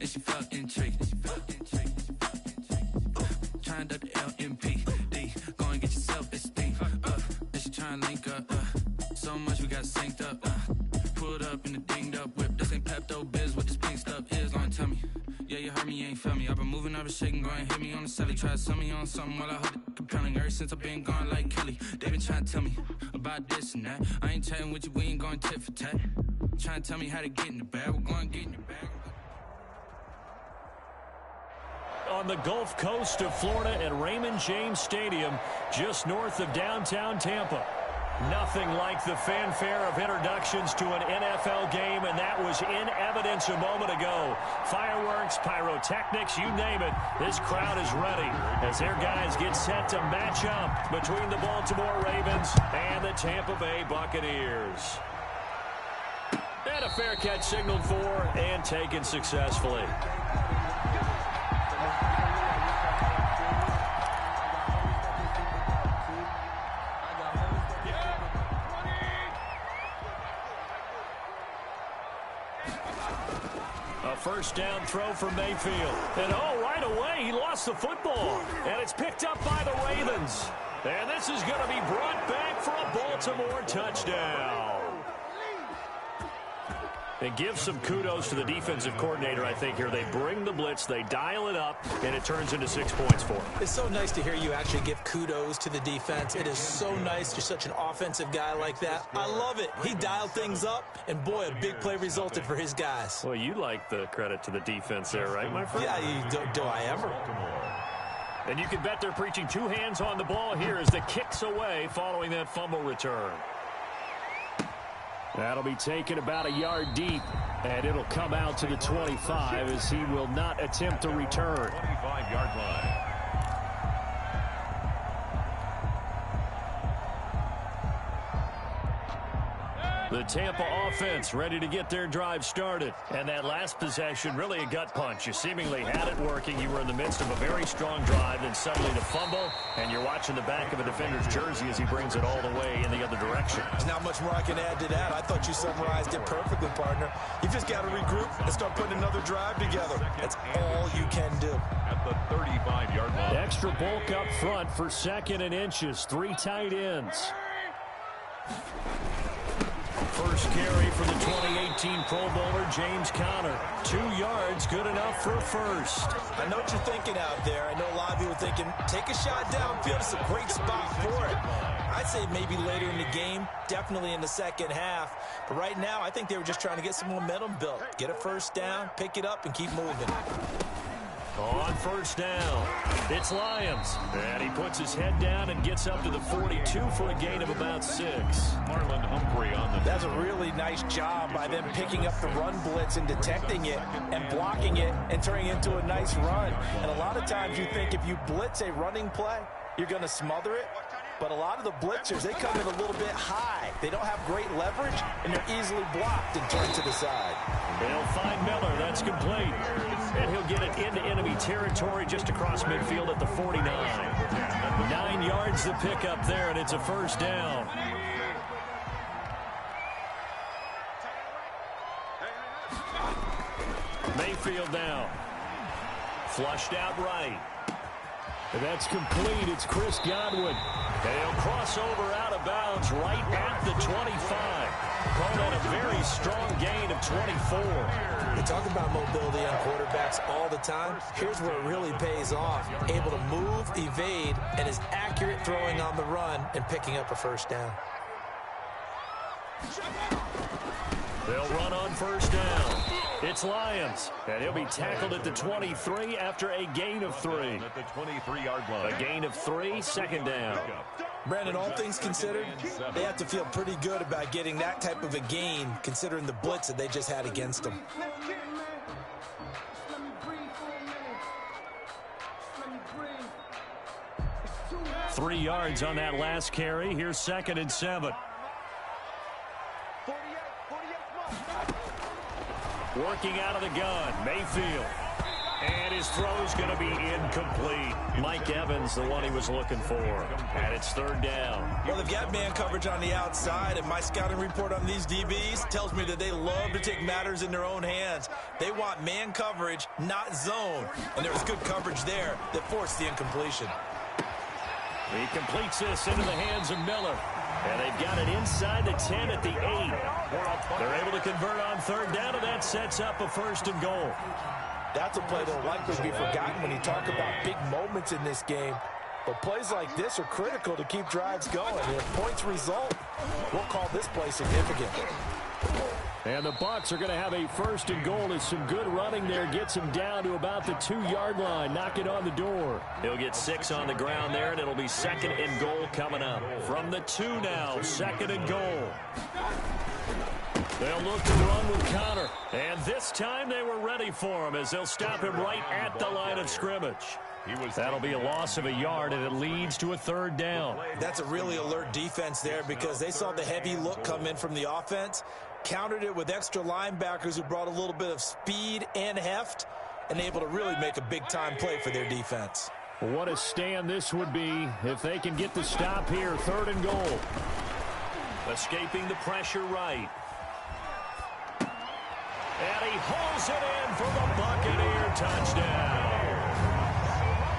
and she felt intrigued. Trying to duck the LMP. Go and get yourself esteem. And she trying to link up. So much we got synced up. Pulled up in the dinged up whip. This ain't Pepto Biz. What this pink stuff is? Long tell me. Yeah, you heard me, you ain't felt me. I've been moving, I've been shaking, go and hit me on the celly. Try to sell me on something while I hold it compelling. Ever since I've been gone like Kelly, they been trying to tell me about this and that. I ain't chatting with you, we ain't going tit for tat. Trying to tell me how to get in the bag, we're going to get in the bag. On the Gulf Coast of Florida at Raymond James Stadium, just north of downtown Tampa. Nothing like the fanfare of introductions to an NFL game, and that was in evidence a moment ago. Fireworks, pyrotechnics, you name it. This crowd is ready as their guys get set to match up between the Baltimore Ravens and the Tampa Bay Buccaneers. And a fair catch signaled for and taken successfully. First down throw for Mayfield. And right away, he lost the football. And it's picked up by the Ravens. And this is going to be brought back for a Baltimore touchdown. And give some kudos to the defensive coordinator, I think, here. They bring the blitz, they dial it up, and it turns into 6 points for them. It's so nice to hear you actually give kudos to the defense. It is so nice. You're such an offensive guy like that. I love it. He dialed things up, and boy, a big play resulted for his guys. Well, you like the credit to the defense there, right, my friend? Yeah, do I ever? And you can bet they're preaching two hands on the ball here as the kick's away following that fumble return. That'll be taken about a yard deep, and it'll come out to the 25 as he will not attempt to return. 25-yard line. The Tampa offense ready to get their drive started. And that last possession, really a gut punch. You seemingly had it working. You were in the midst of a very strong drive, then suddenly the fumble, and you're watching the back of a defender's jersey as he brings it all the way in the other direction. There's not much more I can add to that. I thought you summarized it perfectly, partner. You just got to regroup and start putting another drive together. That's all you can do. At the 35-yard line. Extra bulk up front for 2nd and inches. 3 tight ends. First carry for the 2018 Pro Bowler, James Conner. 2 yards, good enough for a first. I know what you're thinking out there. I know a lot of you are thinking, take a shot downfield. It's a great spot for it. I'd say maybe later in the game, definitely in the second half. But right now, I think they were just trying to get some momentum built. Get a first down, pick it up, and keep moving. On first down, it's Lyons. And he puts his head down and gets up to the 42 for a gain of about 6. Marlon Humphrey on the... That's a really nice job by them picking up the run blitz and detecting it and blocking it and turning it into a nice run. And a lot of times you think if you blitz a running play, you're going to smother it. But a lot of the blitzers, they come in a little bit high. They don't have great leverage, and they're easily blocked and turned to the side. They'll find Miller. That's complete. And he'll get it into enemy territory just across midfield at the 49. 9 yards to pick up there, and it's a first down. Mayfield now. Flushed out right. And that's complete. It's Chris Godwin. And he'll cross over out of bounds right at the 25. Called out a very strong gain of 24. We talk about mobility on quarterbacks all the time. Here's where it really pays off. Able to move, evade, and is accurate throwing on the run and picking up a first down. They'll run on first down. It's Lyons, and he'll be tackled at the 23 after a gain of 3. At the 23-yard line. A gain of 3, 2nd down. Brandon, all things considered, they have to feel pretty good about getting that type of a gain, considering the blitz that they just had against them. Three yards on that last carry. Here's 2nd and 7. Working out of the gun, Mayfield. And his throw's going to be incomplete. Mike Evans, the one he was looking for. And it's third down. Well, they've got man coverage on the outside, and my scouting report on these DBs tells me that they love to take matters in their own hands. They want man coverage, not zone. And there was good coverage there that forced the incompletion. He completes this into the hands of Miller. And they've got it inside the 10 at the 8. They're able to convert on third down, and that sets up a first and goal. That's a play that will likely be forgotten when you talk about big moments in this game. But plays like this are critical to keep drives going. And if points result, we'll call this play significant. And the Bucs are going to have a first and goal as some good running there gets him down to about the 2-yard line. Knock it on the door. He'll get 6 on the ground there, and it'll be second and goal coming up. From the 2 now, second and goal. They'll look to run with Connor. And this time they were ready for him as they'll stop him right at the line of scrimmage. That'll be a loss of a yard, and it leads to a third down. That's a really alert defense there because they saw the heavy look come in from the offense, countered it with extra linebackers who brought a little bit of speed and heft, and able to really make a big-time play for their defense. What a stand this would be if they can get the stop here. Third and goal. Escaping the pressure right. And he hauls it in for the Buccaneer touchdown.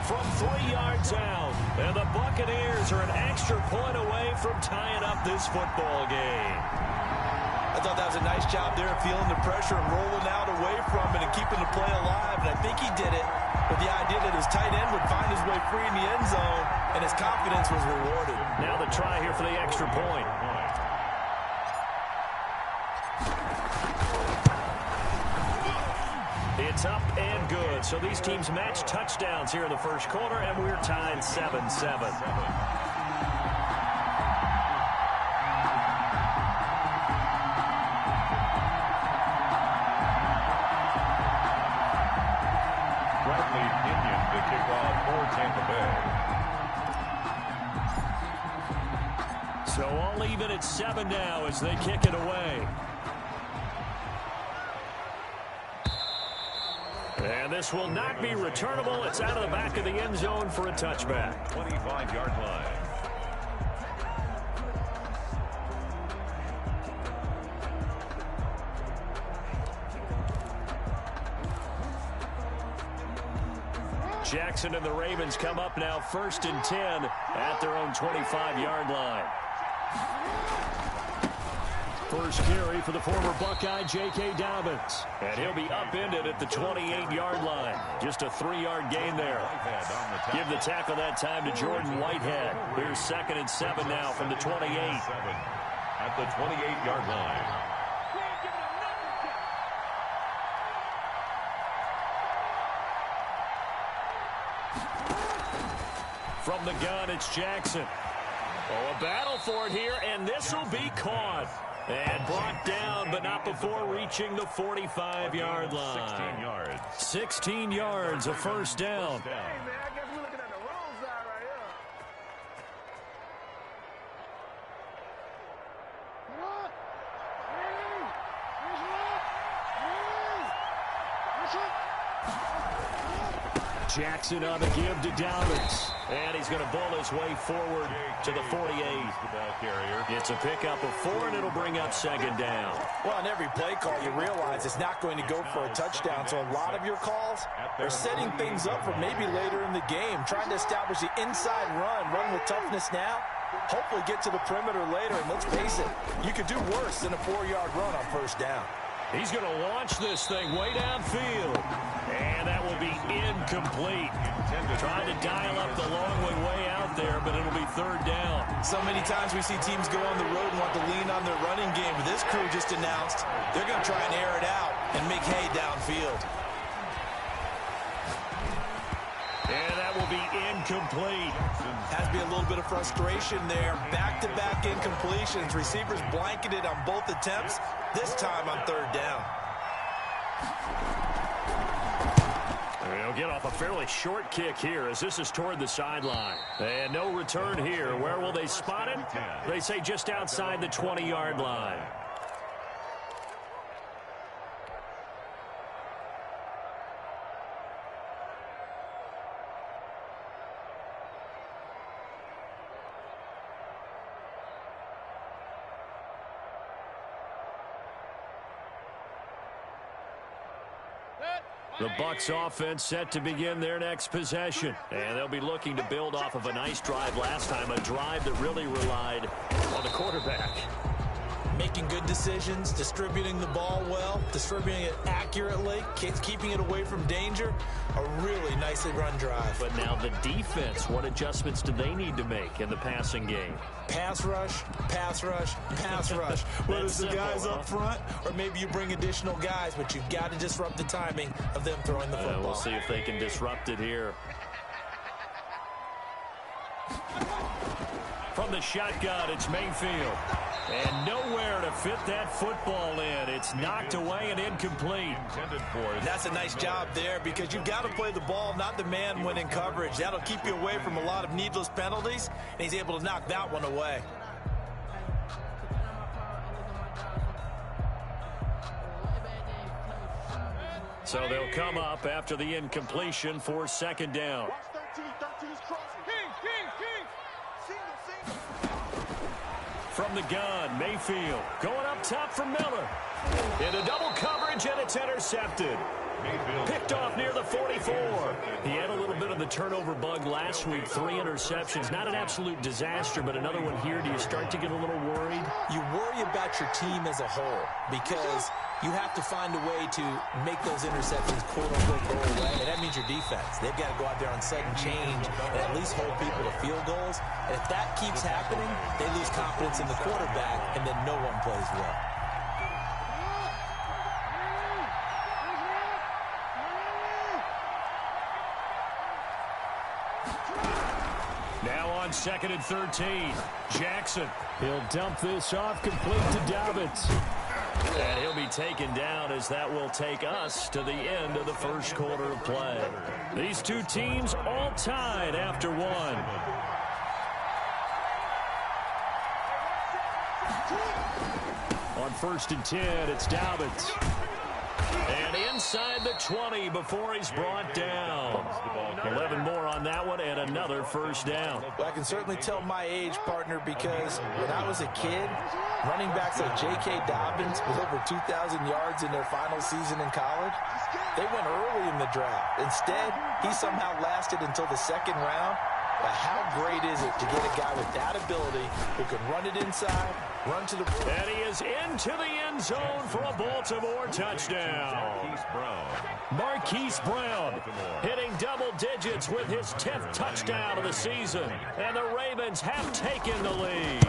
From 3 yards out. And the Buccaneers are an extra point away from tying up this football game. I thought that was a nice job there of feeling the pressure and rolling out away from it and keeping the play alive. And I think he did it with the idea that his tight end would find his way free in the end zone, and his confidence was rewarded. Now the try here for the extra point. It's up and good. So these teams match touchdowns here in the first quarter, and we're tied 7-7. So all even at 7 now as they kick it away. And this will not be returnable. It's out of the back of the end zone for a touchback. 25-yard line. Jackson and the Ravens come up now first and 10 at their own 25-yard line. First carry for the former Buckeye, J.K. Dobbins. And he'll be upended at the 28-yard line. Just a 3-yard gain there. Give the tackle that time to Jordan Whitehead. Here's second and 7 now from the 28. At the 28-yard line. From the gun, it's Jackson. Oh, a battle for it here, and this will be caught. And brought down, but not before reaching the 45-yard line. 16 yards. 16 yards, a first down. Hey, man, I guess we're looking at the wrong side right here. What? Jackson on the give to Dobbins. And he's going to ball his way forward to the 48. The ball carrier. It's a pickup of 4, and it'll bring up second down. Well, on every play call, you realize it's not going to go for a touchdown. So a lot of your calls are setting things up for maybe later in the game, trying to establish the inside run with toughness now, hopefully get to the perimeter later. And let's face it, you could do worse than a 4-yard run on first down. He's going to launch this thing way downfield. And that will be incomplete. Trying to dial up the long way out there, but it'll be third down. So many times we see teams go on the road and want to lean on their running game. But this crew just announced they're going to try and air it out and make hay downfield. And that will be incomplete. Has to be a little bit of frustration there. Back-to-back incompletions. Receivers blanketed on both attempts, this time on third down. They'll get off a fairly short kick here as this is toward the sideline. And no return here. Where will they spot it? They say just outside the 20-yard line. The Bucs offense set to begin their next possession. And they'll be looking to build off of a nice drive last time, a drive that really relied on the quarterback. Making good decisions, distributing the ball well, distributing it accurately, keeping it away from danger. A really nicely run drive. But now the defense, what adjustments do they need to make in the passing game? Pass rush, pass rush, pass rush. Whether it's the guys up front or maybe you bring additional guys, but you've got to disrupt the timing of them throwing the football. We'll see if they can disrupt it here. From the shotgun, it's Mayfield. And nowhere to fit that football in. It's knocked away and incomplete. That's a nice job there because you've got to play the ball, not the man when in coverage. That'll keep you away from a lot of needless penalties, and he's able to knock that one away. So they'll come up after the incompletion for second down. From the gun, Mayfield going up top for Miller. Into double coverage, and it's intercepted. Picked off near the 44. He had a little bit of the turnover bug last week. 3 interceptions. Not an absolute disaster, but another one here. Do you start to get a little worried? You worry about your team as a whole because you have to find a way to make those interceptions quote-unquote go away, and that means your defense. They've got to go out there on sudden change and at least hold people to field goals. And if that keeps happening, they lose confidence in the quarterback, and then no one plays well. Now on 2nd and 13. Jackson. He'll dump this off complete to Dobbins. And he'll be taken down as that will take us to the end of the first quarter of play. These two teams all tied after one. On 1st and 10, it's Dobbins. And inside the 20 before he's brought down. 11 more on that one and another first down. Well, I can certainly tell my age, partner, because when I was a kid, running backs like J.K. Dobbins with over 2,000 yards in their final season in college, they went early in the draft. Instead, he somehow lasted until the 2nd round. But how great is it to get a guy with that ability who can run it inside, run to the... And he is into the end zone for a Baltimore touchdown. Marquise Brown hitting double digits with his 10th touchdown of the season. And the Ravens have taken the lead.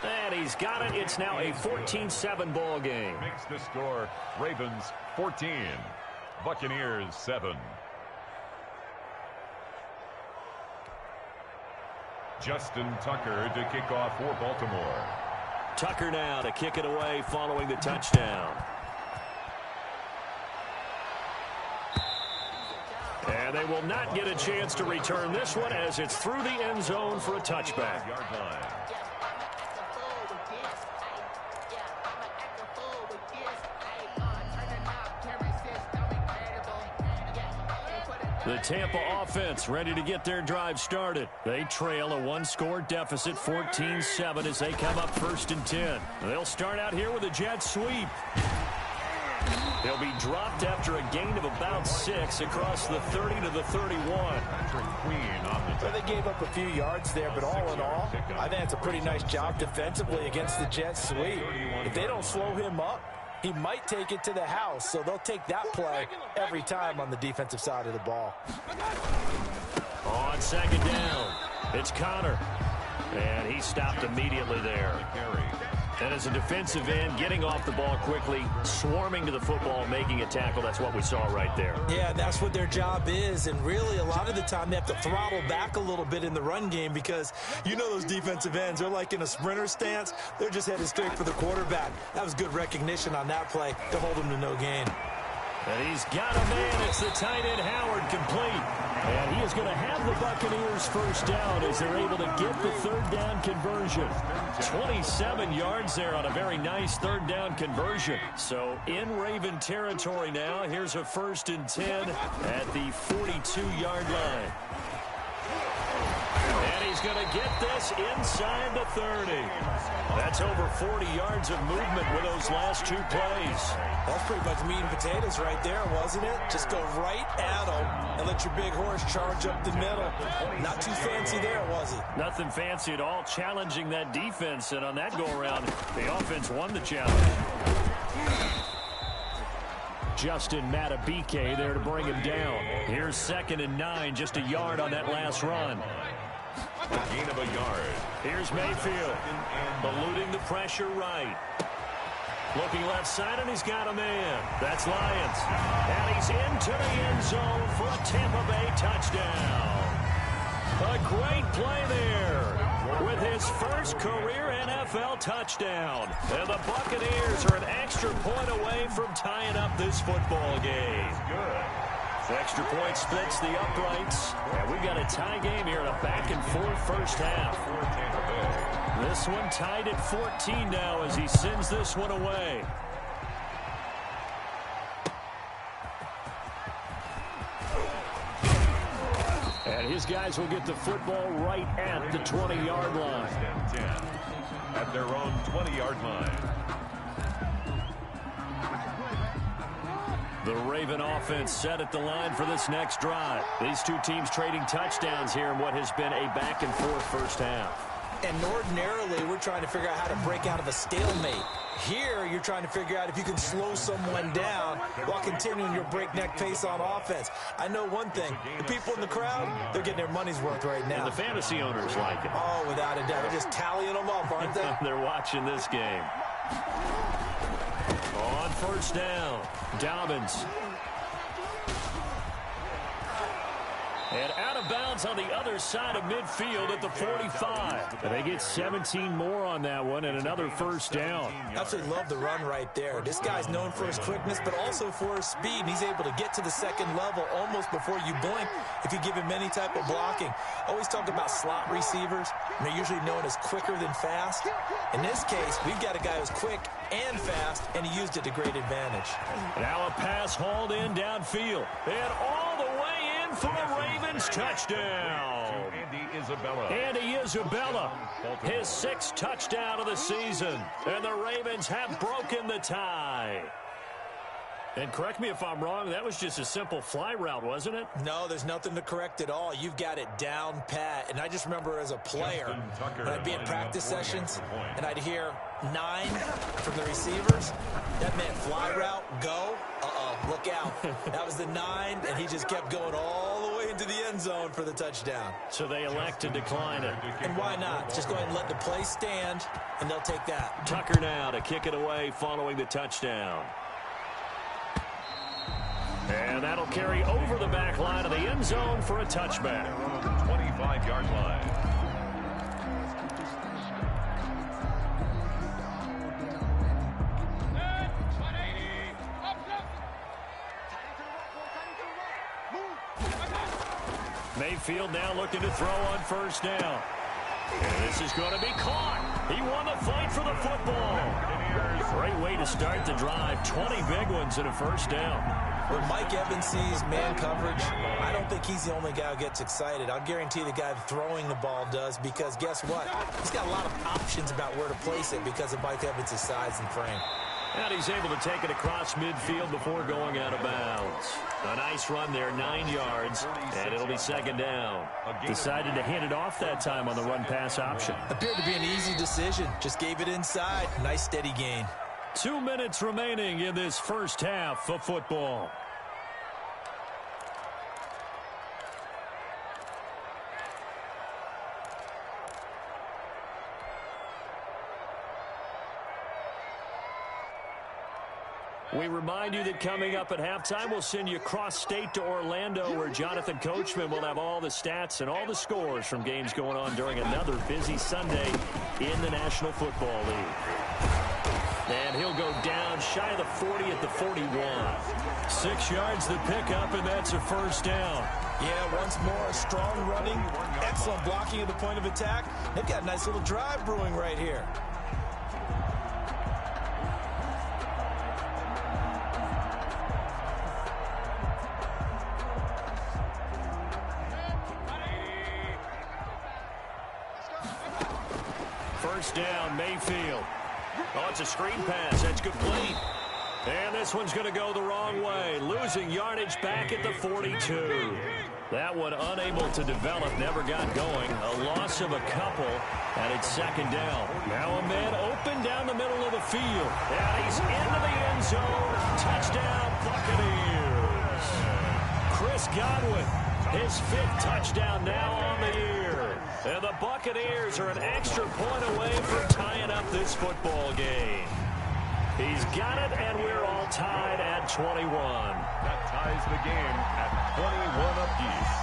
And he's got it. It's now a 14-7 ball game. Makes the score Ravens 14, Buccaneers 7. Justin Tucker to kick off for Baltimore. Tucker now to kick it away following the touchdown. And they will not get a chance to return this one as it's through the end zone for a touchback. Yard line. The Tampa offense ready to get their drive started. They trail a 1-score deficit, 14-7, as they come up 1st and 10. They'll start out here with a jet sweep. They'll be dropped after a gain of about 6 across the 30 to the 31. Well, they gave up a few yards there, but all in all, I think it's a pretty nice job defensively against the jet sweep. If they don't slow him up, he might take it to the house, so they'll take that play every time on the defensive side of the ball. On 2nd down, it's Connor. And he stopped immediately there. And as a defensive end, getting off the ball quickly, swarming to the football, making a tackle, that's what we saw right there. Yeah, that's what their job is, and really a lot of the time they have to throttle back a little bit in the run game because you know those defensive ends, they're like in a sprinter stance. They're just headed straight for the quarterback. That was good recognition on that play to hold him to no gain. And he's got a man. It's the tight end Howard complete. And he is going to have the Buccaneers first down as they're able to get the 3rd down conversion. 27 yards there on a very nice 3rd down conversion. So in Raven territory now. Here's a 1st and 10 at the 42-yard line. And he's going to get this inside the 30. That's over 40 yards of movement with those last two plays. That's pretty much meat and potatoes right there, wasn't it? Just go right at them and let your big horse charge up the middle. Not too fancy there, was it? Nothing fancy at all, challenging that defense. And on that go-around, the offense won the challenge. Justin Matabike there to bring him down. Here's 2nd and 9, just a yard on that last run. A gain of a yard. Here's Mayfield, eluding the pressure right. Looking left side, and he's got a man. That's Lyons. And he's into the end zone for a Tampa Bay touchdown. A great play there with his first career NFL touchdown. And the Buccaneers are an extra point away from tying up this football game. Extra point splits the uprights. And we got a tie game here in a back-and-forth first half. This one tied at 14 now as he sends this one away. And his guys will get the football right at the 20-yard line. 10 at their own 20-yard line. The Raven offense set at the line for this next drive. These two teams trading touchdowns here in what has been a back-and-forth first half. And ordinarily, we're trying to figure out how to break out of a stalemate. Here, you're trying to figure out if you can slow someone down while continuing your breakneck pace on offense. I know one thing. The people in the crowd, they're getting their money's worth right now. And the fantasy owners like it. Oh, without a doubt. They're just tallying them up, aren't they? They're watching this game. On first down, Dobbins. And out of bounds on the other side of midfield at the 45. And they get 17 more on that one and another first down. Absolutely love the run right there. This guy's known for his quickness, but also for his speed. And he's able to get to the second level almost before you blink if you give him any type of blocking. Always talk about slot receivers. And they're usually known as quicker than fast. In this case, we've got a guy who's quick and fast, and he used it to great advantage. Now a pass hauled in downfield. And all the way in for a Ravens touchdown. Andy Isabella, his 6th touchdown of the season. And the Ravens have broken the tie. And correct me if I'm wrong, that was just a simple fly route, wasn't it? No, there's nothing to correct at all. You've got it down pat. And I just remember as a player, when I'd be in practice sessions, and I'd hear 9 from the receivers. That meant fly route, go. Look out. That was the 9, and he just kept going all the way into the end zone for the touchdown. So they elect to decline it. And why not? Just go ahead and let the play stand, and they'll take that. Tucker now to kick it away following the touchdown. And that'll carry over the back line of the end zone for a touchback. 25-yard line. Mayfield now looking to throw on first down. And this is going to be caught. He won the fight for the football. Great way to start the drive. 20 big ones and a first down. When Mike Evans sees man coverage, I don't think he's the only guy who gets excited. I'll guarantee the guy throwing the ball does, because guess what? He's got a lot of options about where to place it because of Mike Evans' size and frame. And he's able to take it across midfield before going out of bounds. A nice run there, 9 yards, and it'll be second down. Decided to hand it off that time on the run-pass option. Appeared to be an easy decision. Just gave it inside. Nice steady gain. 2 minutes remaining in this first half of football. We remind you that coming up at halftime, we'll send you cross-state to Orlando, where Jonathan Coachman will have all the stats and all the scores from games going on during another busy Sunday in the National Football League. And he'll go down shy of the 40 at the 41. 6 yards the pickup, and that's a first down. Yeah, once more, strong running, excellent blocking at the point of attack. They've got a nice little drive brewing right here. first down, Mayfield. Oh, it's a screen pass. That's complete. And this one's going to go the wrong way. Losing yardage back at the 42. That one unable to develop, never got going. A loss of a couple, and it's second down. Now a man open down the middle of the field. And he's into the end zone. Touchdown, Buccaneers. Chris Godwin, his 5th touchdown now on the year. And the Buccaneers are an extra point away from tying up this football game. He's got it, and we're all tied at 21. That ties the game at 21 apiece.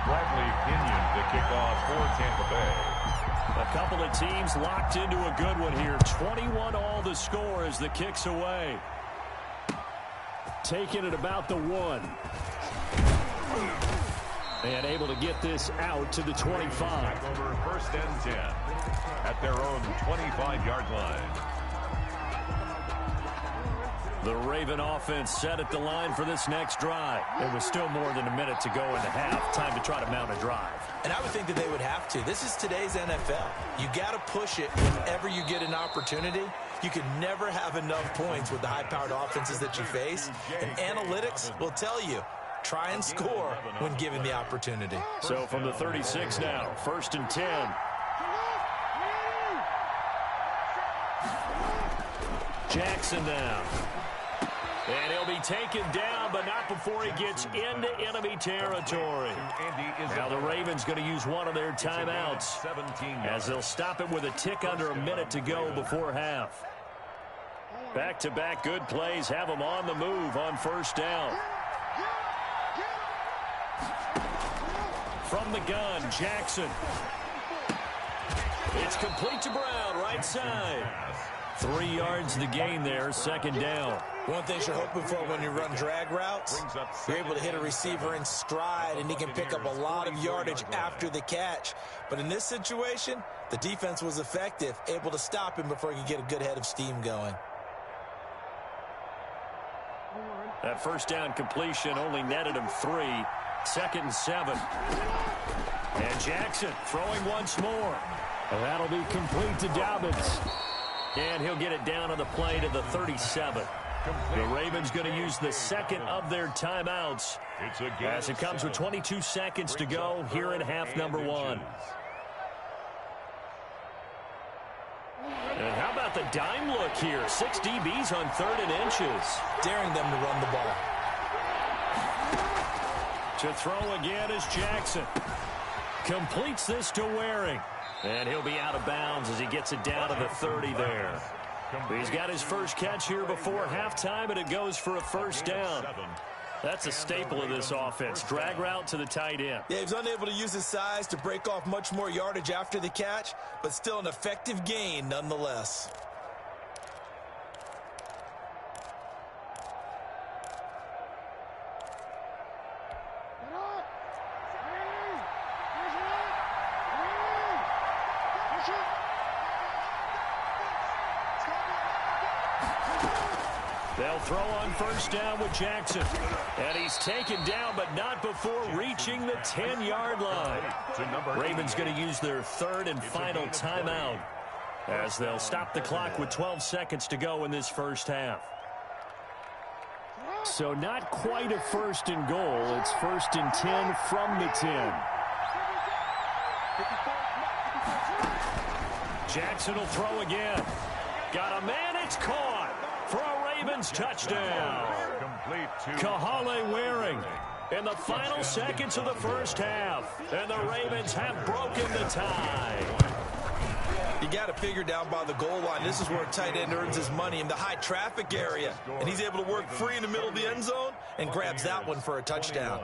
Bradley Pinion to kick off for Tampa Bay. A couple of teams locked into a good one here. 21 all the score as the kick's away. Taking it about the 1. And able to get this out to the 25. Back over first and 10 at their own 25-yard line. The Raven offense set at the line for this next drive. There was still more than a minute to go in the half. Time to try to mount a drive. And I would think that they would have to. This is today's NFL. You got to push it whenever you get an opportunity. You can never have enough points with the high-powered offenses that you face. And analytics will tell you, try and score when given the opportunity. So from the 36 now, first and 10. Jackson down. And he'll be taken down, but not before he gets into enemy territory. Now the Ravens going to use one of their timeouts as they'll stop it with a tick under a minute to go before half. Back-to-back good plays have them on the move on first down. From the gun, Jackson. It's complete to Brown, right side. 3 yards the gain there, second down. One thing you're hoping for when you run drag routes, you're able to hit a receiver in stride, and he can pick up a lot of yardage after the catch. But in this situation, the defense was effective, able to stop him before he could get a good head of steam going. That first down completion only netted him 3. Second and 7. And Jackson throwing once more. And that'll be complete to Dobbins. And he'll get it down on the play to the 37. The Ravens going to use the second of their timeouts as it comes with 22 seconds to go here in half number 1. And how about the dime look here? 6 DBs on 3rd and inches. Daring them to run the ball. To throw again is Jackson. Completes this to Waring. And he'll be out of bounds as he gets it down to the 30 there. He's got his first catch here before halftime, and it goes for a first down. That's a staple of this offense. Drag route to the tight end. Yeah, he was unable to use his size to break off much more yardage after the catch, but still an effective gain nonetheless. They'll throw on first down with Jackson. And he's taken down, but not before reaching the 10-yard line. Ravens going to use their 3rd and final timeout as they'll stop the clock with 12 seconds to go in this first half. So not quite a 1st and goal. It's 1st and 10 from the 10. Jackson will throw again. Got a man, it's caught for a Ravens touchdown. Kahale Waring in the final seconds of the first half. And the Ravens have broken the tie. You got to figure down by the goal line. This is where a tight end earns his money, in the high traffic area. And he's able to work free in the middle of the end zone and grabs that one for a touchdown.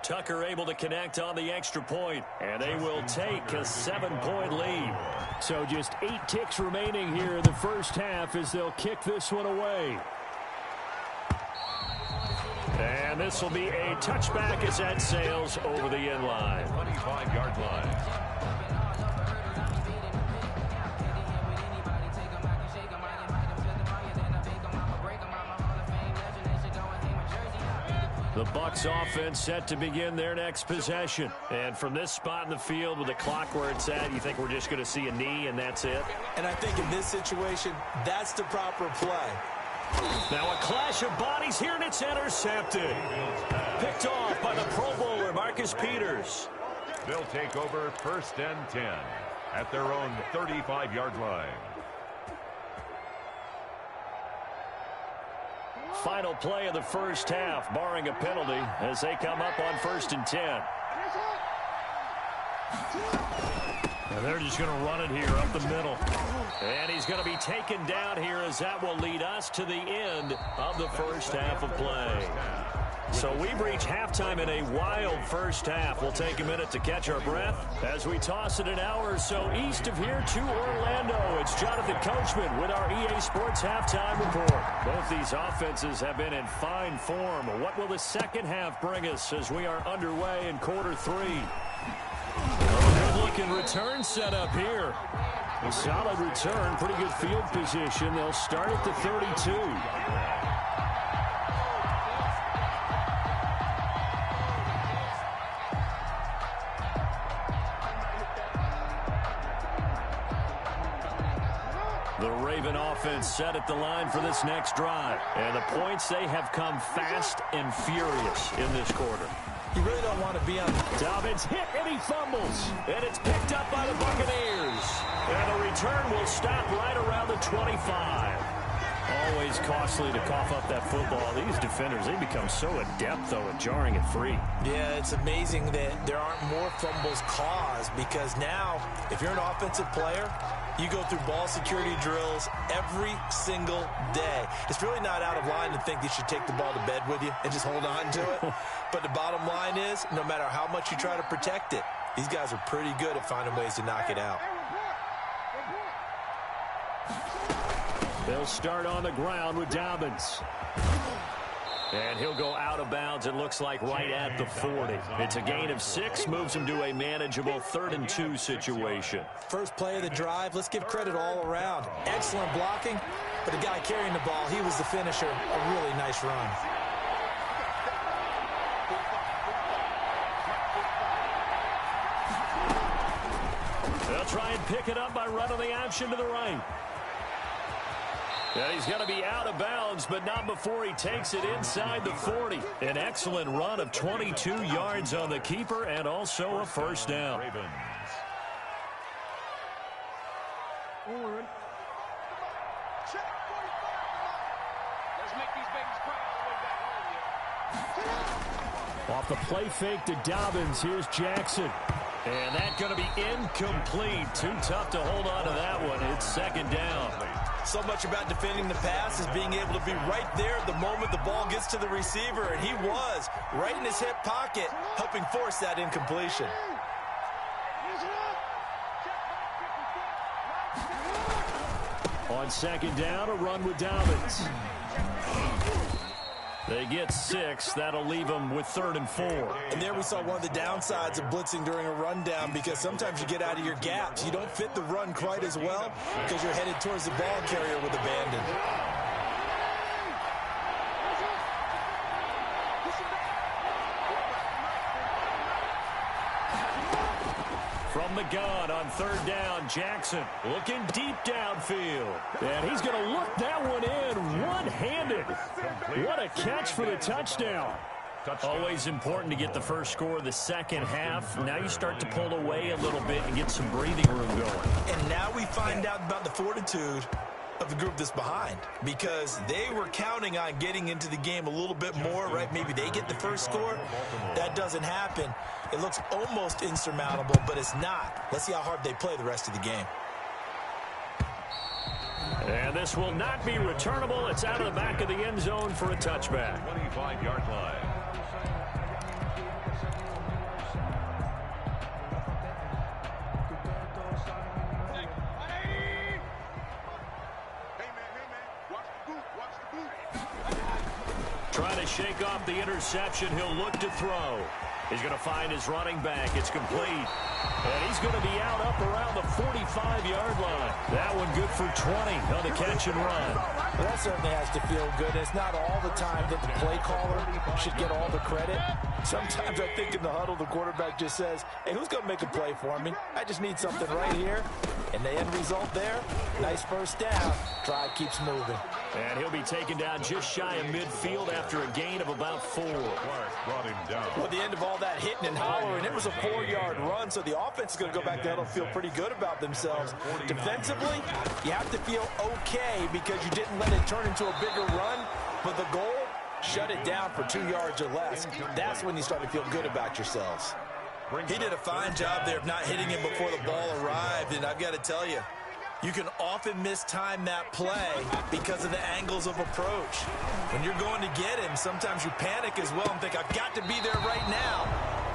Tucker able to connect on the extra point, and they will take a 7-point lead. So just 8 ticks remaining here in the first half as they'll kick this one away. And this will be a touchback as that sails over the end line. 25-yard line. The Bucs offense set to begin their next possession. And from this spot in the field with the clock where it's at, you think we're just going to see a knee and that's it? And I think in this situation, that's the proper play. Now a clash of bodies here, and it's intercepted. Picked off by the Pro Bowler, Marcus Peters. They'll take over 1st and 10 at their own 35-yard line. Final play of the first half, barring a penalty, as they come up on 1st and 10. And they're just going to run it here up the middle. And he's going to be taken down here, as that will lead us to the end of the first half of play. So we've reached halftime in a wild first half. We'll take a minute to catch our breath as we toss it an hour or so east of here to Orlando. It's Jonathan Coachman with our EA Sports Halftime Report. Both these offenses have been in fine form. What will the second half bring us as we are underway in quarter 3? Good-looking return set up here. A solid return, pretty good field position. They'll start at the 32. The Raven offense set at the line for this next drive. And the points, they have come fast and furious in this quarter. You really don't want to be on. Dobbins hit and he fumbles. And it's picked up by the Buccaneers. And the return will stop right around the 25. Always costly to cough up that football. These defenders, they become so adept, though, at jarring it free. Yeah, it's amazing that there aren't more fumbles caused, because now, if you're an offensive player, you go through ball security drills every single day. It's really not out of line to think you should take the ball to bed with you and just hold on to it. But the bottom line is, no matter how much you try to protect it, these guys are pretty good at finding ways to knock it out. They'll start on the ground with Dobbins. And he'll go out of bounds, it looks like, right at the 40. It's a gain of 6, moves him to a manageable 3rd and 2 situation. First play of the drive, let's give credit all around. Excellent blocking, but the guy carrying the ball, he was the finisher. A really nice run. They'll try and pick it up by running the option to the right. And he's going to be out of bounds, but not before he takes it inside the 40. An excellent run of 22 yards on the keeper and also a first down. Off the play fake to Dobbins, here's Jackson. And that's going to be incomplete. Too tough to hold on to that one. It's 2nd down. So much about defending the pass is being able to be right there at the moment the ball gets to the receiver, and he was right in his hip pocket, helping force that incompletion. On 2nd down, a run with Dobbins. They get 6. That'll leave them with 3rd and 4. And there we saw one of the downsides of blitzing during a rundown, because sometimes you get out of your gaps. You don't fit the run quite as well because you're headed towards the ball carrier with abandon. From the gun on 3rd down, Jackson looking deep downfield. And he's going to look that one in one-handed. What a catch for the touchdown. Always important to get the first score of the second half. Now you start to pull away a little bit and get some breathing room going. And now we find out about the fortitude of the group that's behind, because they were counting on getting into the game a little bit more, right? Maybe they get the first score. That doesn't happen. It looks almost insurmountable, but it's not. Let's see how hard they play the rest of the game. And this will not be returnable. It's out of the back of the end zone for a touchback. 25-yard line. Trying to shake off the interception. He'll look to throw. He's going to find his running back. It's complete. And he's going to be out up around the 45-yard line. That one good for 20 on the catch and run. Well, that certainly has to feel good. It's not all the time that the play caller should get all the credit. Sometimes I think in the huddle, the quarterback just says, hey, who's going to make a play for me? I just need something right here. And the end result there, nice first down. Drive keeps moving. And he'll be taken down just shy of midfield after a gain of about 4. Brought him down. Well, at the end of all that hitting and hollering, it was a 4-yard run, so the offense is going to go back there and feel pretty good about themselves. Defensively, you have to feel okay because you didn't let it turn into a bigger run, but the goal, shut it down for 2 yards or less. That's when you start to feel good about yourselves. He did a fine job there of not hitting him before the ball arrived, and I've got to tell you, you can often mistime that play because of the angles of approach. When you're going to get him, sometimes you panic as well and think, I've got to be there right now.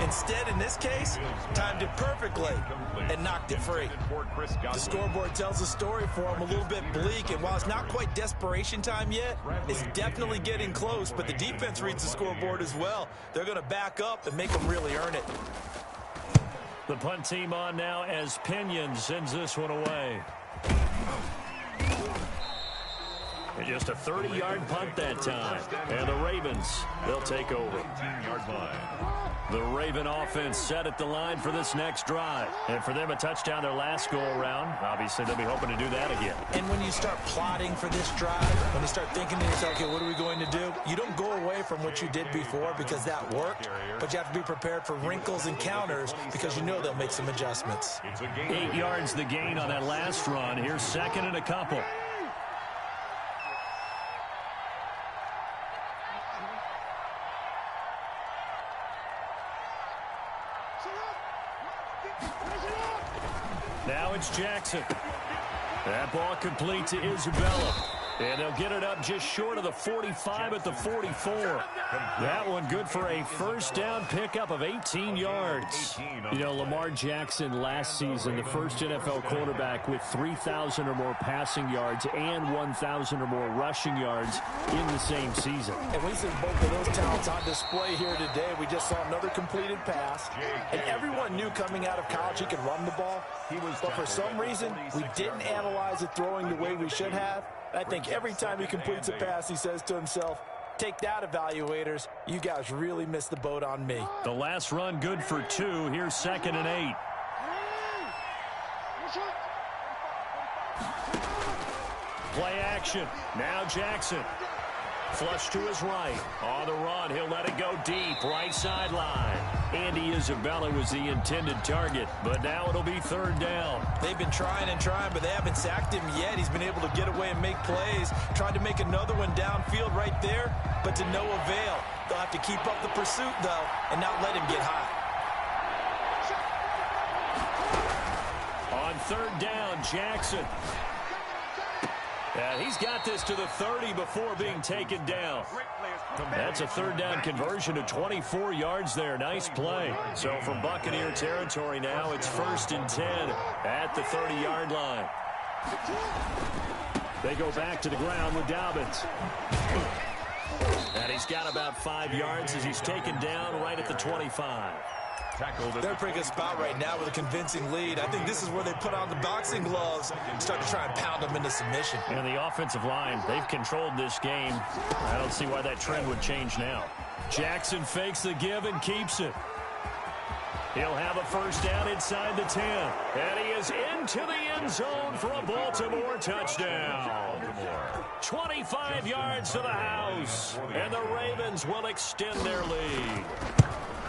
Instead, in this case, timed it perfectly and knocked it free. The scoreboard tells a story for him a little bit bleak, and while it's not quite desperation time yet, it's definitely getting close, but the defense reads the scoreboard as well. They're going to back up and make them really earn it. The punt team on now as Pinion sends this one away. And just a 30-yard punt that time. And the Ravens, they'll take over. 15-yard line. The Raven offense set at the line for this next drive. And for them, a touchdown their last go-around. Obviously, they'll be hoping to do that again. And when you start plotting for this drive, when you start thinking to yourself, okay, what are we going to do? You don't go away from what you did before because that worked, but you have to be prepared for wrinkles and counters because you know they'll make some adjustments. 8 yards the gain on that last run. Here's second and a couple. Now it's Jackson. That ball complete to Isabella. And they'll get it up just short of the 45 at the 44. That one good for a first down pickup of 18 yards. You know, Lamar Jackson last season, the first NFL quarterback with 3,000 or more passing yards and 1,000 or more rushing yards in the same season. And we see both of those talents on display here today. We just saw another completed pass. And everyone knew coming out of college he could run the ball. But for some reason, we didn't analyze it throwing the way we should have. I think every time he completes a pass, he says to himself, take that, evaluators. You guys really missed the boat on me. The last run good for 2. Here's second and 8. Play action. Now Jackson. Flush to his right. On the run, he'll let it go deep. Right sideline. Andy Isabella was the intended target, but now it'll be third down. They've been trying and trying, but they haven't sacked him yet. He's been able to get away and make plays. Tried to make another one downfield right there, but to no avail. They'll have to keep up the pursuit, though, and not let him get hot. On third down, Jackson. And he's got this to the 30 before being taken down. That's a third down conversion to 24 yards there. Nice play. So from Buccaneer territory now, it's 1st and 10 at the 30-yard line. They go back to the ground with Dobbins. And he's got about 5 yards as he's taken down right at the 25. They're in a pretty good spot right now with a convincing lead. I think this is where they put on the boxing gloves and start to try and pound them into submission. And the offensive line, they've controlled this game. I don't see why that trend would change now. Jackson fakes the give and keeps it. He'll have a first down inside the 10. And he is into the end zone for a Baltimore touchdown. 25 yards to the house. And the Ravens will extend their lead.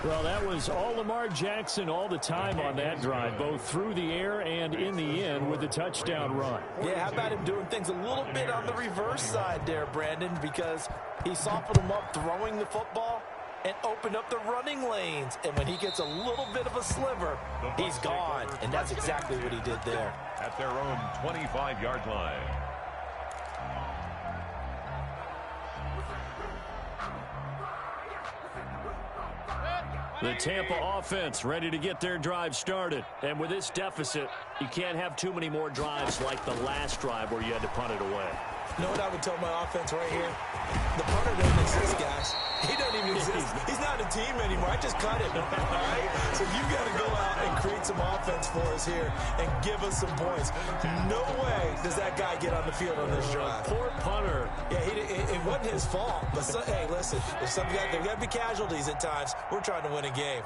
Well, that was all Lamar Jackson all the time on that drive, both through the air and in the end with a touchdown run. Yeah, how about him doing things a little bit on the reverse side there, Brandon, because he softened him up throwing the football and opened up the running lanes. And when he gets a little bit of a sliver, he's gone. And that's exactly what he did there. At their own 25-yard line. The Tampa offense ready to get their drive started. And with this deficit, you can't have too many more drives like the last drive where you had to punt it away. You know what I would tell my offense right here? The punter doesn't exist, guys. He doesn't even exist. He's not a team anymore. I just cut him. All right? So you got to go out and create some offense for us here and give us some points. No way does that guy get on the field on this drive. Poor punter. Yeah, it wasn't his fault. But, hey, listen, if there got to be casualties at times. We're trying to win a game.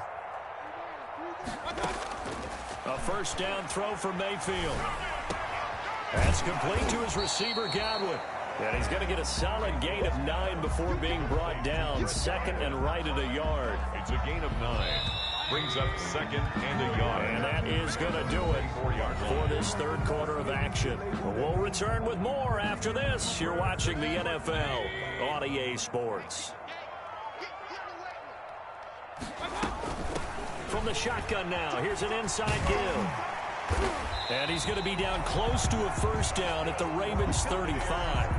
A first down throw for Mayfield. That's complete to his receiver, Godwin. And he's going to get a solid gain of 9 before being brought down. Second and right at a yard. It's a gain of 9. Brings up second and a yard. And that is going to do it for this third quarter of action. We'll return with more after this. You're watching the NFL on EA Sports. From the shotgun now, here's an inside give. And he's going to be down close to a first down at the Ravens 35.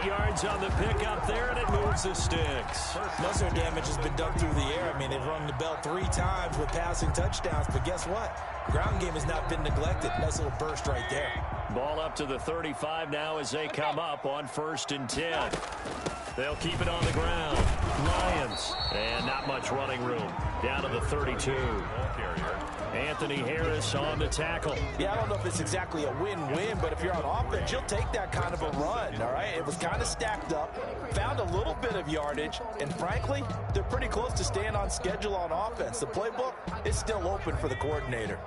8 yards on the pickup there, and it moves the sticks. Most of their damage has been done through the air. I mean, they've rung the bell 3 times with passing touchdowns, but guess what? Ground game has not been neglected. Nice little burst right there. Ball up to the 35 now as they come up on 1st and 10. They'll keep it on the ground. Lions. And not much running room. Down to the 32. Anthony Harris on the tackle. Yeah, I don't know if it's exactly a win-win, but if you're on offense, you'll take that kind of a run, all right? It was kind of stacked up, found a little bit of yardage, and frankly, they're pretty close to staying on schedule on offense. The playbook is still open for the coordinator.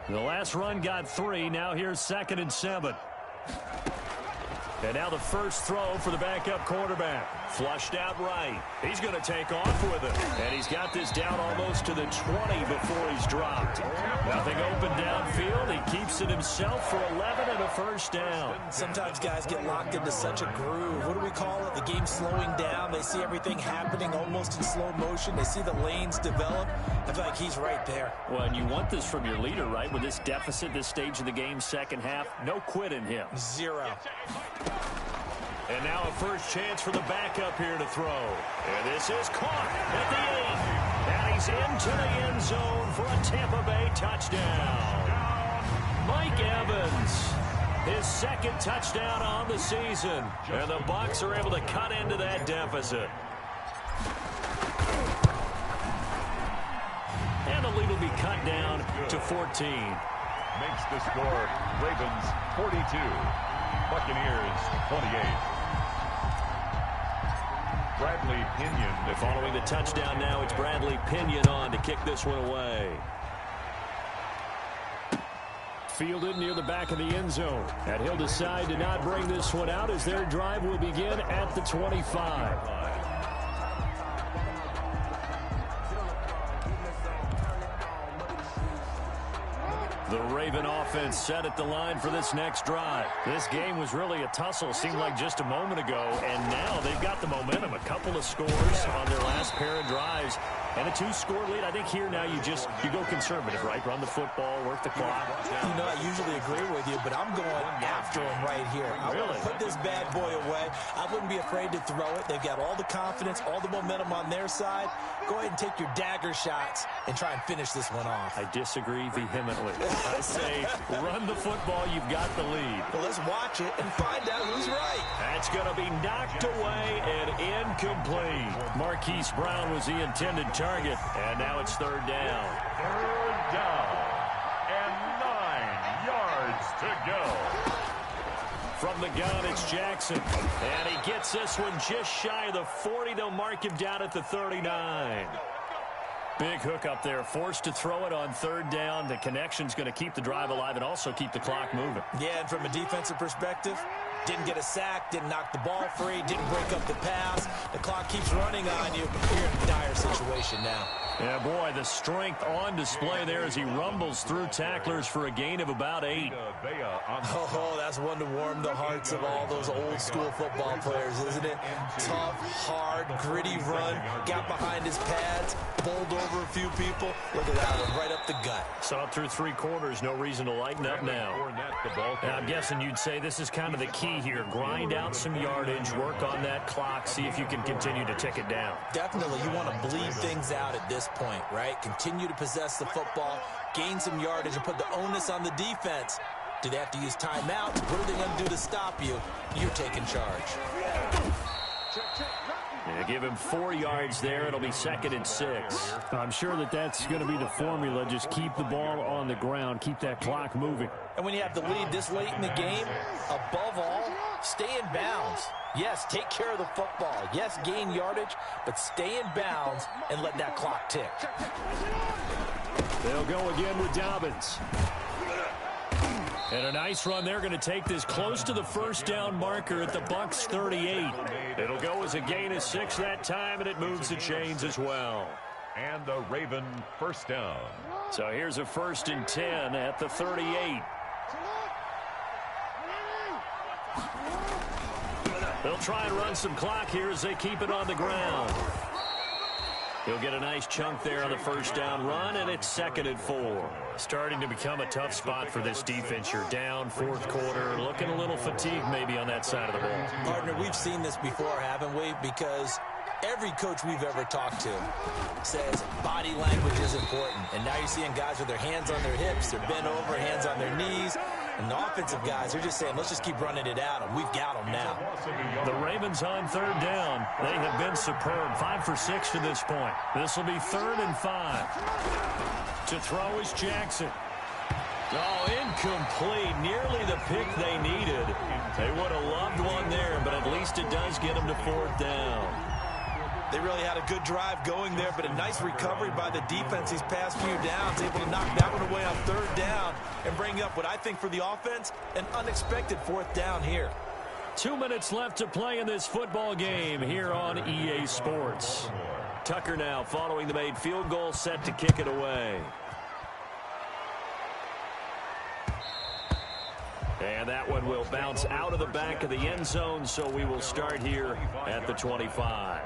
The last run got 3. Now here's 2nd and 7. And now the first throw for the backup quarterback. Flushed out right. He's going to take off with it. And he's got this down almost to the 20 before he's dropped. Nothing open downfield. He keeps it himself for 11 and a first down. Sometimes guys get locked into such a groove. What do we call it? The game's slowing down. They see everything happening almost in slow motion. They see the lanes develop. I feel like he's right there. Well, and you want this from your leader, right? With this deficit, this stage of the game, second half, no quit in him. 0. And now a first chance for the backup here to throw. And this is caught at the 8. And he's into the end zone for a Tampa Bay touchdown. Mike Evans, his 2nd touchdown on the season. And the Bucs are able to cut into that deficit. And the lead will be cut down to 14. Makes the score Ravens 42. Buccaneers 28. Bradley Pinion. Following the touchdown now, it's Bradley Pinion on to kick this one away. Fielded near the back of the end zone. And he'll decide to not bring this one out as their drive will begin at the 25. The Raven offense set at the line for this next drive. This game was really a tussle, seemed like just a moment ago, and now they've got the momentum. A couple of scores on their last pair of drives, and a 2-score lead. I think here now you go conservative, right? Run the football, work the clock. You know, I usually agree with you, but I'm going after him right here. I want to put this bad boy away. I wouldn't be afraid to throw it. They've got all the confidence, all the momentum on their side. Go ahead and take your dagger shots and try and finish this one off. I disagree vehemently. I say run the football. You've got the lead. Well, let's watch it and find out who's right. That's going to be knocked away and incomplete. Marquise Brown was the intended target, and now it's 3rd down. 3rd down and 9 yards to go. From the gun, it's Jackson. And he gets this one just shy of the 40. They'll mark him down at the 39. Big hook up there, forced to throw it on 3rd down. The connection's going to keep the drive alive and also keep the clock moving. Yeah, and from a defensive perspective, didn't get a sack, didn't knock the ball free, didn't break up the pass. The clock keeps running on you. You're in a dire situation now. Yeah, boy, the strength on display there as he rumbles through tacklers for a gain of about 8. Oh, that's one to warm the hearts of all those old school football players, isn't it? Tough, hard, gritty run, got behind his pads, bowled over a few people. Look at that one, right up the gut. Saw it through 3 quarters, no reason to lighten up now. And I'm guessing you'd say this is kind of the key here. Grind out some yardage, work on that clock, see if you can continue to tick it down. Definitely, you want to bleed things out at this point, right? Continue to possess the football, gain some yardage, and put the onus on the defense. Do they have to use timeouts? What are they going to do to stop you? You're taking charge. They give him 4 yards there. It'll be 2nd and 6. I'm sure that's going to be the formula. Just keep the ball on the ground. Keep that clock moving. And when you have the lead this late in the game, above all, stay in bounds. Yes, take care of the football. Yes, gain yardage, but stay in bounds and let that clock tick. They'll go again with Dobbins. And a nice run. They're going to take this close to the first down marker at the Bucs 38. It'll go as a gain of 6 that time, and it moves the chains as well. And the Raven first down. So here's a 1st and 10 at the 38. They'll try and run some clock here as they keep it on the ground. He'll get a nice chunk there on the first down run, and it's 2nd and 4. Starting to become a tough spot for this defense. You're down 4th quarter, looking a little fatigued maybe on that side of the ball. Partner, we've seen this before, haven't we? Because every coach we've ever talked to says body language is important. And now you're seeing guys with their hands on their hips, they're bent over, hands on their knees. And the offensive guys are just saying, let's just keep running it at them. We've got them now. The Ravens on 3rd down. They have been superb. 5 for 6 to this point. This will be 3rd and 5. To throw is Jackson. Oh, incomplete. Nearly the pick they needed. They would have loved one there, but at least it does get them to 4th down. They really had a good drive going there, but a nice recovery by the defense these past few downs, able to knock that one away on 3rd down and bring up what I think for the offense, an unexpected 4th down here. 2 minutes left to play in this football game here on EA Sports. Tucker now following the made field goal, set to kick it away. And that one will bounce out of the back of the end zone, so we will start here at the 25.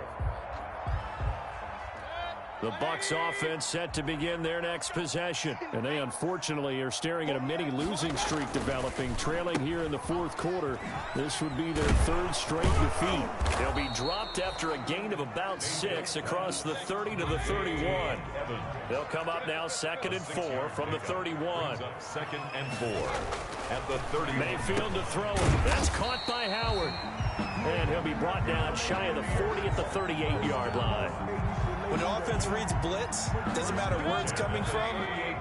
The Bucs offense set to begin their next possession. And they unfortunately are staring at a mini losing streak developing, trailing here in the 4th quarter. This would be their 3rd straight defeat. They'll be dropped after a gain of about 6 across the 30 to the 31. They'll come up now 2nd and 4 from the 31. 2nd and 4 at the 30. Mayfield to throw it. That's caught by Howard. And he'll be brought down shy of the 40 at the 38-yard line. When the offense reads blitz, doesn't matter where it's coming from,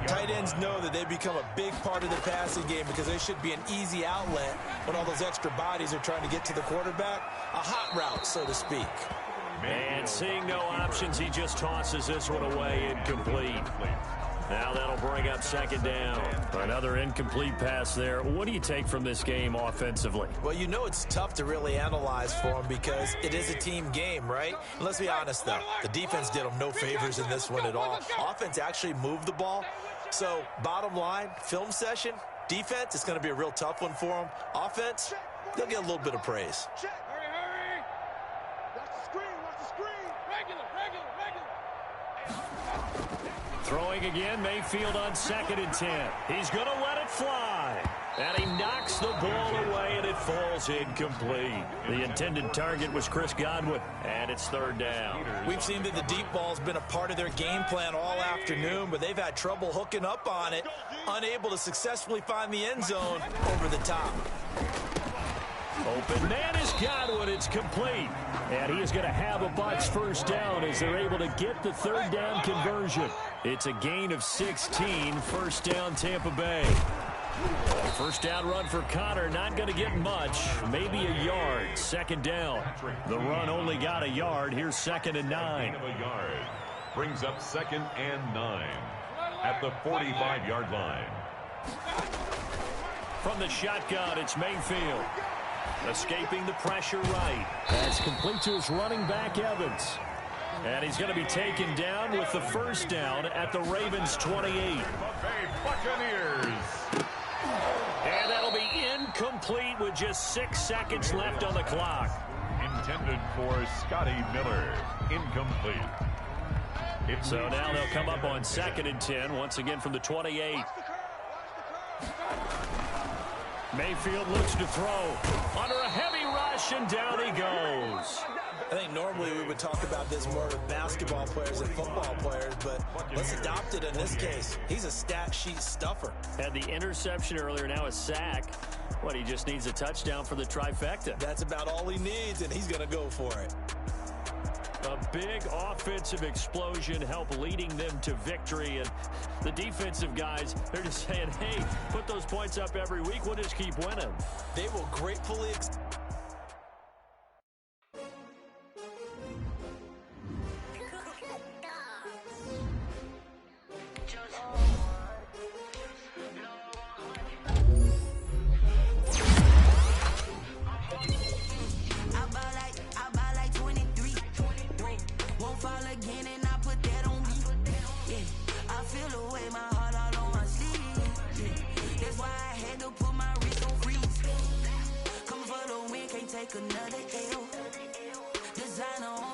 tight ends know that they become a big part of the passing game because they should be an easy outlet when all those extra bodies are trying to get to the quarterback. A hot route, so to speak. And seeing no options, he just tosses this one away, incomplete. Now that'll bring up 2nd down. Another incomplete pass there. What do you take from this game offensively? Well, you know it's tough to really analyze for them because it is a team game, right? And let's be honest, though. The defense did them no favors in this one at all. Offense actually moved the ball. So, bottom line, film session, defense, it's going to be a real tough one for them. Offense, they'll get a little bit of praise. Hurry. Watch the screen. Regular. Throwing again, Mayfield on 2nd and 10. He's going to let it fly. And he knocks the ball away, and it falls incomplete. The intended target was Chris Godwin, and it's 3rd down. We've seen that the deep ball's been a part of their game plan all afternoon, but they've had trouble hooking up on it, unable to successfully find the end zone over the top. Open man is Godwin. It's complete. And he is going to have a Bucs 1st down as they're able to get the 3rd down conversion. It's a gain of 16. 1st down, Tampa Bay. 1st down run for Connor. Not going to get much. Maybe a yard. 2nd down. The run only got a yard. Here's 2nd and 9. A yard. Brings up 2nd and 9 at the 45-yard line. From the shotgun, it's Mayfield. Escaping the pressure right. That's complete to his running back, Evans. And he's going to be taken down with the 1st down at the Ravens 28. Buccaneers. And that'll be incomplete with just 6 seconds left on the clock. Intended for Scotty Miller. Incomplete. So now they'll come up on 2nd and 10, once again from the 28. Mayfield looks to throw. Under a heavy rush, and down he goes. I think normally we would talk about this more with basketball players than football players, but let's adopt it in this case. He's a stat sheet stuffer. Had the interception earlier, now a sack. What, he just needs a touchdown for the trifecta. That's about all he needs, and he's going to go for it. big offensive explosion help leading them to victory. And the defensive guys, they're just saying, hey, put those points up every week. We'll just keep winning. They will gratefully take another L. Designer on me.